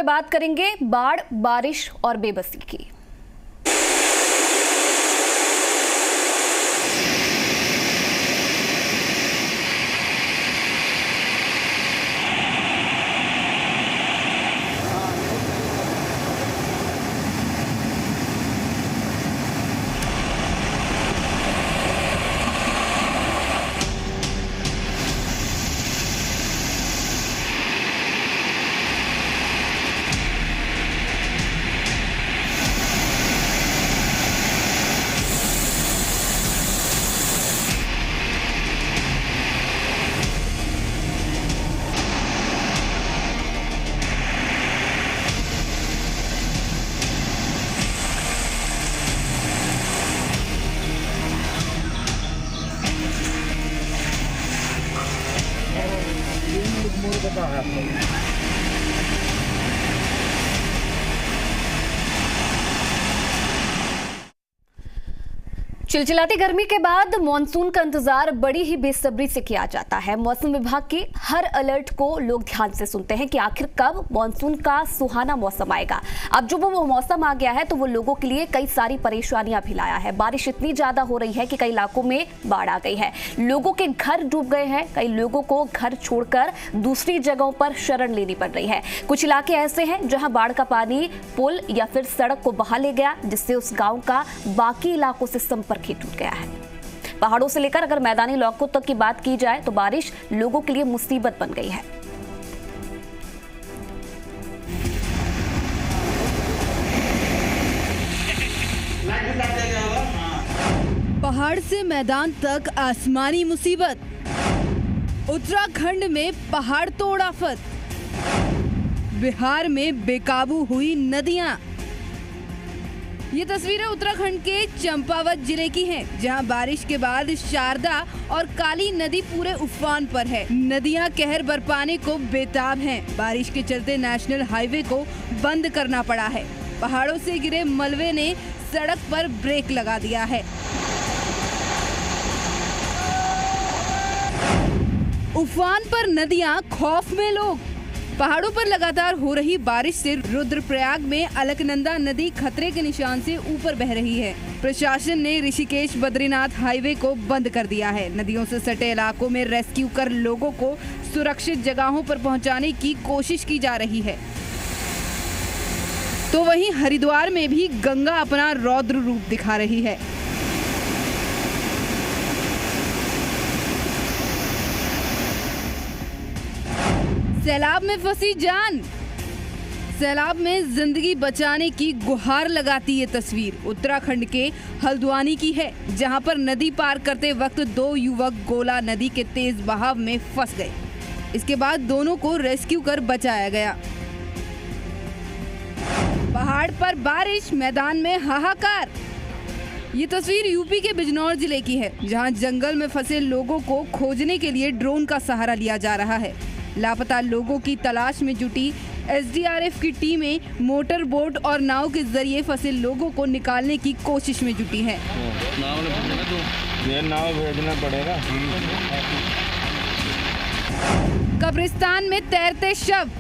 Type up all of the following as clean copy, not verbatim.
बात करेंगे बाढ़, बारिश और बेबसी की। चिलचिलाती गर्मी के बाद मॉनसून का इंतजार बड़ी ही बेसब्री से किया जाता है। मौसम विभाग की हर अलर्ट को लोग ध्यान से सुनते हैं कि आखिर कब मॉनसून का सुहाना मौसम आएगा। अब जो वो मौसम आ गया है तो वो लोगों के लिए कई सारी परेशानियां भी लाया है। बारिश इतनी ज्यादा हो रही है कि कई इलाकों में बाढ़ आ गई है, लोगों के घर डूब गए हैं, कई लोगों को घर छोड़कर दूसरी जगहों पर शरण लेनी पड़ रही है। कुछ इलाके ऐसे हैं जहां बाढ़ का पानी पुल या फिर सड़क को बहा ले गया, जिससे उस गांव का बाकी इलाकों से संपर्क ही टूट गया है। पहाड़ों से लेकर अगर मैदानी इलाकों तक की बात की जाए तो बारिश लोगों के लिए मुसीबत बन गई है। पहाड़ से मैदान तक आसमानी मुसीबत, उत्तराखंड में पहाड़ तोड़ आफत, बिहार में बेकाबू हुई नदियां। ये तस्वीरें उत्तराखंड के चंपावत जिले की हैं, जहां बारिश के बाद शारदा और काली नदी पूरे उफान पर है। नदियां कहर बरपाने को बेताब हैं। बारिश के चलते नेशनल हाईवे को बंद करना पड़ा है। पहाड़ों से गिरे मलबे ने सड़क पर ब्रेक लगा दिया है। उफान पर नदियां, खौफ में लोग। पहाड़ों पर लगातार हो रही बारिश से रुद्रप्रयाग में अलकनंदा नदी खतरे के निशान से ऊपर बह रही है। प्रशासन ने ऋषिकेश बद्रीनाथ हाईवे को बंद कर दिया है। नदियों से सटे इलाकों में रेस्क्यू कर लोगों को सुरक्षित जगहों पर पहुंचाने की कोशिश की जा रही है। तो वहीं हरिद्वार में भी गंगा अपना रौद्र रूप दिखा रही है। सैलाब में फंसी जान, सैलाब में जिंदगी बचाने की गुहार लगाती ये तस्वीर उत्तराखंड के हल्द्वानी की है, जहां पर नदी पार करते वक्त दो युवक गोला नदी के तेज बहाव में फंस गए। इसके बाद दोनों को रेस्क्यू कर बचाया गया। पहाड़ पर बारिश, मैदान में हाहाकार। ये तस्वीर यूपी के बिजनौर जिले की है, जहां जंगल में फंसे लोगों को खोजने के लिए ड्रोन का सहारा लिया जा रहा है। लापता लोगों की तलाश में जुटी एसडीआरएफ की टीमें मोटर बोट और नाव के जरिए फंसे लोगों को निकालने की कोशिश में जुटी है। नाव भेजना पड़ेगा। कब्रिस्तान में तैरते शव।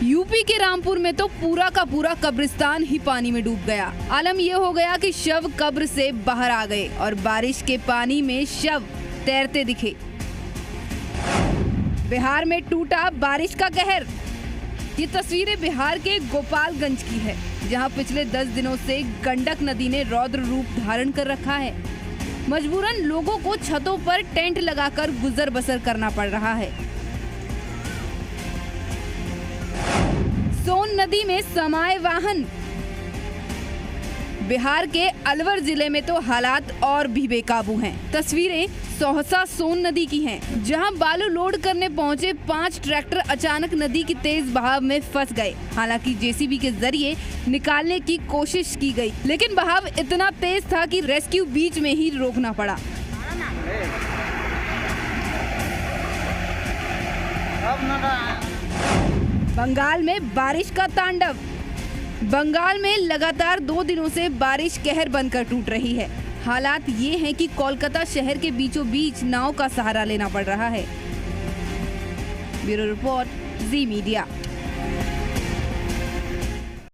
यूपी के रामपुर में तो पूरा का पूरा कब्रिस्तान ही पानी में डूब गया। आलम यह हो गया कि शव कब्र से बाहर आ गए और बारिश के पानी में शव तैरते दिखे। बिहार में टूटा बारिश का कहर। ये तस्वीरें बिहार के गोपालगंज की है, जहां पिछले 10 दिनों से गंडक नदी ने रौद्र रूप धारण कर रखा है। मजबूरन लोगों को छतों पर टेंट लगाकर गुजर बसर करना पड़ रहा है। सोन नदी में समाये वाहन। बिहार के अलवर जिले में तो हालात और भी बेकाबू हैं। तस्वीरें सहसा सोन नदी की हैं, जहां बालू लोड करने पहुंचे 5 ट्रैक्टर अचानक नदी की तेज बहाव में फंस गए। हालांकि जेसीबी के जरिए निकालने की कोशिश की गई, लेकिन बहाव इतना तेज था कि रेस्क्यू बीच में ही रोकना पड़ा। बंगाल में बारिश का तांडव। बंगाल में लगातार 2 दिनों से बारिश कहर बनकर टूट रही है। हालात ये हैं कि कोलकाता शहर के बीचों बीच नाव का सहारा लेना पड़ रहा है। ब्यूरो रिपोर्ट, जी मीडिया।